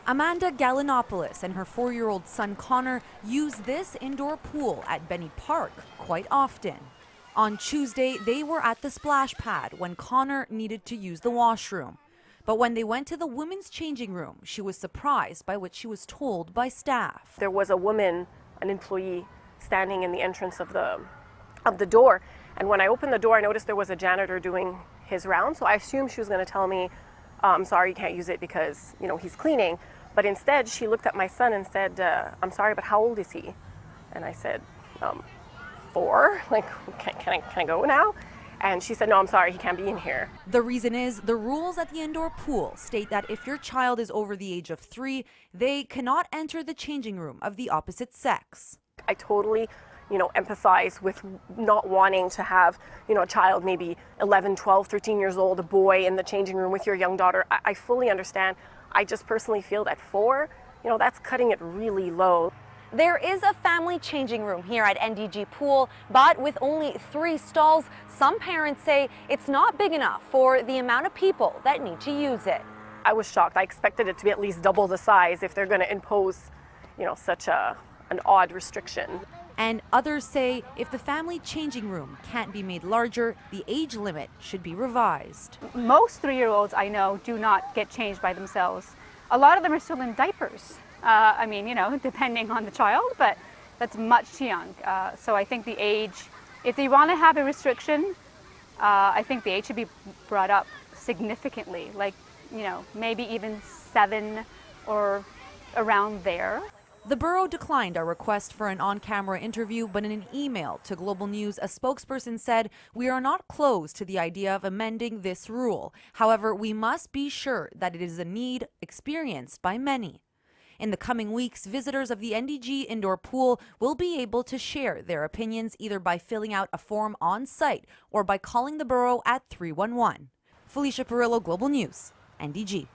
Amanda Galanopoulos and her 4-year-old son Connor use this indoor pool at Benny Park quite often. On Tuesday, they were at the splash pad when Connor needed to use the washroom. But when they went to the women's changing room, she was surprised by what she was told by staff. There was a woman, an employee, standing in the entrance of the door. And when I opened the door, I noticed there was a janitor doing his round. So I assumed she was going to tell me, I'm sorry, you can't use it because, he's cleaning. But instead, she looked at my son and said, I'm sorry, but how old is he? And I said, 4. Like, can I go now? And she said, no, I'm sorry, he can't be in here. The reason is the rules at the indoor pool state that if your child is over the age of 3, they cannot enter the changing room of the opposite sex. I totally, empathize with not wanting to have, a child maybe 11, 12, 13 years old, a boy in the changing room with your young daughter. I fully understand. I just personally feel that 4, that's cutting it really low. There is a family changing room here at NDG Pool, but with only 3 stalls, some parents say it's not big enough for the amount of people that need to use it. I was shocked. I expected it to be at least double the size if they're going to impose, such an odd restriction. And others say if the family changing room can't be made larger, the age limit should be revised. Most 3-year-olds I know do not get changed by themselves. A lot of them are still in diapers. Depending on the child, but that's much too young. So I think the age, if they want to have a restriction, I think the age should be brought up significantly, like, maybe even 7 or around there. The borough declined our request for an on-camera interview, but in an email to Global News, a spokesperson said, "We are not closed to the idea of amending this rule. However, we must be sure that it is a need experienced by many." In the coming weeks, visitors of the NDG indoor pool will be able to share their opinions either by filling out a form on site or by calling the borough at 311. Felicia Parrillo, Global News, NDG.